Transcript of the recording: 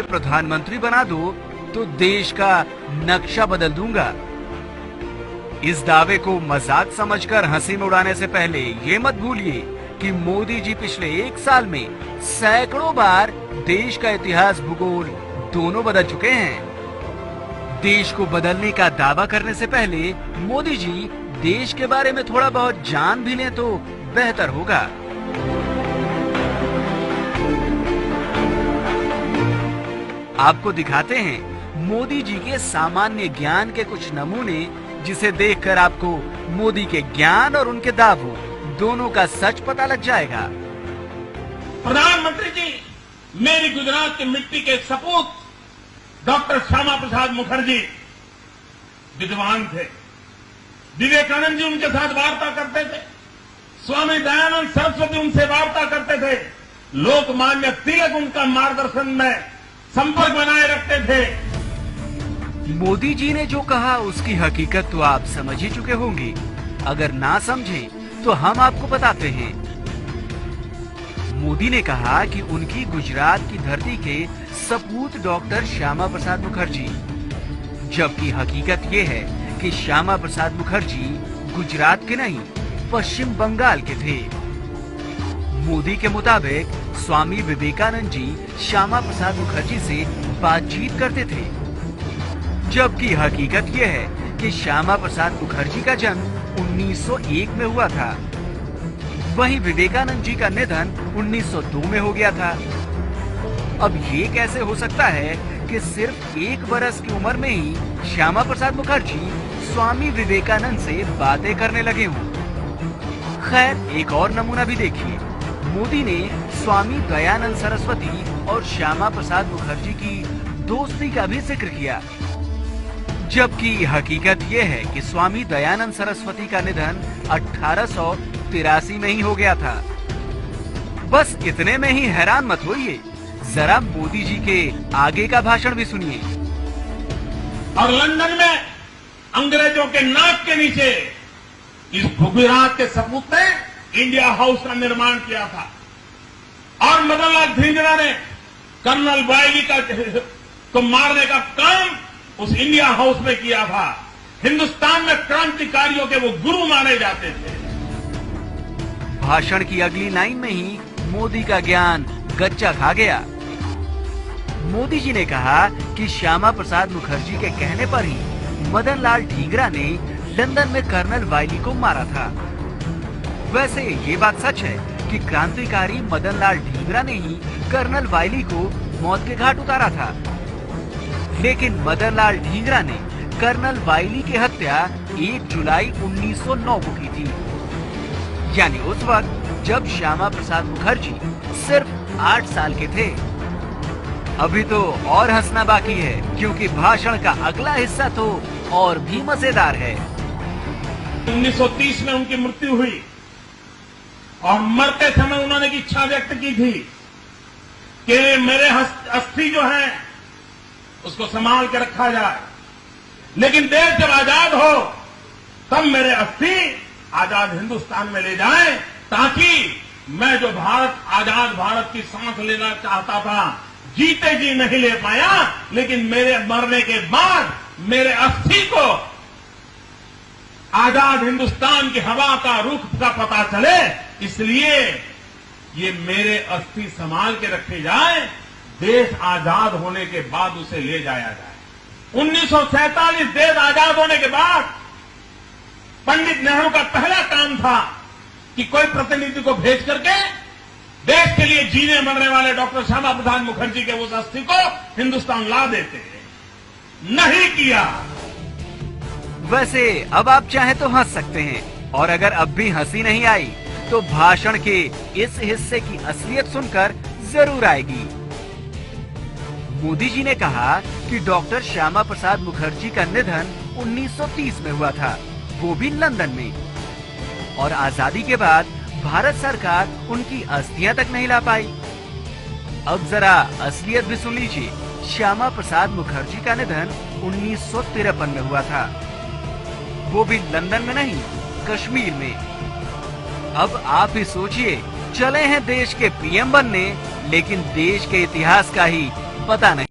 प्रधानमंत्री बना दो तो देश का नक्शा बदल दूंगा। इस दावे को मजाक समझकर हंसी में उड़ाने से पहले ये मत भूलिए कि मोदी जी पिछले 1 साल में सैकड़ों बार देश का इतिहास भूगोल दोनों बदल चुके हैं। देश को बदलने का दावा करने से पहले मोदी जी देश के बारे में थोड़ा बहुत जान भी लें तो बेहतर होगा। आपको दिखाते हैं मोदी जी के सामान्य ज्ञान के कुछ नमूने, जिसे देखकर आपको मोदी के ज्ञान और उनके दावों दोनों का सच पता लग जाएगा। प्रधानमंत्री जी, मेरी गुजरात की मिट्टी के सपूत डॉक्टर श्यामा प्रसाद मुखर्जी विद्वान थे। विवेकानंद जी उनके साथ वार्ता करते थे, स्वामी दयानंद सरस्वती उनसे वार्ता करते थे, लोकमान्य तिलक उनका मार्गदर्शन में संपर्क बनाए रखते थे। मोदी जी ने जो कहा उसकी हकीकत तो आप समझ ही चुके होंगे। अगर ना समझें तो हम आपको बताते हैं। मोदी ने कहा कि उनकी गुजरात की धरती के सपूत डॉक्टर श्यामा प्रसाद मुखर्जी, जबकि हकीकत ये है कि श्यामा प्रसाद मुखर्जी गुजरात के नहीं पश्चिम बंगाल के थे। मोदी के मुताबिक स्वामी विवेकानंद जी श्यामा प्रसाद मुखर्जी से बातचीत करते थे, जबकि हकीकत यह है कि श्यामा प्रसाद मुखर्जी का जन्म 1901 में हुआ था। वहीं विवेकानंद जी का निधन 1902 में हो गया था। अब ये कैसे हो सकता है कि सिर्फ 1 बरस की उम्र में ही श्यामा प्रसाद मुखर्जी स्वामी विवेकानंद से बातें करने लगे हों? खैर, एक और नमूना भी देखिए। मोदी ने स्वामी दयानंद सरस्वती और श्यामा प्रसाद मुखर्जी की दोस्ती का भी जिक्र किया, जबकि हकीकत यह है कि स्वामी दयानंद सरस्वती का निधन 1883 में ही हो गया था। बस इतने में ही हैरान मत होइए, जरा मोदी जी के आगे का भाषण भी सुनिए। और लंदन में अंग्रेजों के नाक के नीचे इस गुजरात के सपूत ने इंडिया हाउस का निर्माण किया था और मदन लाल धिंगरा ने कर्नल वायली को मारने का काम उस इंडिया हाउस में किया था। हिंदुस्तान में क्रांतिकारियों के वो गुरु माने जाते थे। भाषण की अगली लाइन में ही मोदी का ज्ञान गच्चा खा गया। मोदी जी ने कहा कि श्यामा प्रसाद मुखर्जी के कहने पर ही मदन लाल ढींगरा ने लंदन में कर्नल वायली को मारा था। वैसे ये बात सच है कि क्रांतिकारी मदन लाल ढींगरा ने ही कर्नल वायली को मौत के घाट उतारा था, लेकिन मदन लाल ढींगरा ने कर्नल वायली की हत्या 1 जुलाई 1909 को की थी, यानी उस वक्त जब श्यामा प्रसाद मुखर्जी सिर्फ 8 साल के थे। अभी तो और हंसना बाकी है, क्योंकि भाषण का अगला हिस्सा तो और भी मजेदार है। 1930 में उनकी मृत्यु हुई और मरते समय उन्होंने एक इच्छा व्यक्त की थी कि मेरे अस्थि जो है उसको संभाल के रखा जाए, लेकिन देश जब आजाद हो तब मेरे अस्थि आजाद हिंदुस्तान में ले जाएं, ताकि मैं जो आजाद भारत की सांस लेना चाहता था, जीते जी नहीं ले पाया, लेकिन मेरे मरने के बाद मेरे अस्थि को आजाद हिंदुस्तान की हवा का रुख का पता चले, इसलिए ये मेरे अस्थि संभाल के रखे जाए, देश आजाद होने के बाद उसे ले जाया जाए। 1947 देश आजाद होने के बाद पंडित नेहरू का पहला काम था कि कोई प्रतिनिधि को भेज करके देश के लिए जीने मरने वाले डॉक्टर श्यामा प्रसाद मुखर्जी के उस अस्थि को हिंदुस्तान ला देते। नहीं किया। वैसे अब आप चाहे तो हंस सकते हैं, और अगर अब भी हंसी नहीं आई तो भाषण के इस हिस्से की असलियत सुनकर जरूर आएगी। मोदी जी ने कहा कि डॉक्टर श्यामा प्रसाद मुखर्जी का निधन 1930 में हुआ था, वो भी लंदन में, और आजादी के बाद भारत सरकार उनकी अस्थियां तक नहीं ला पाई। अब जरा असलियत भी सुन लीजिए। श्यामा प्रसाद मुखर्जी का निधन 1953 में हुआ था, वो भी लंदन में नहीं, कश्मीर में। अब आप ही सोचिए, चले हैं देश के पीएम बनने, लेकिन देश के इतिहास का ही पता नहीं।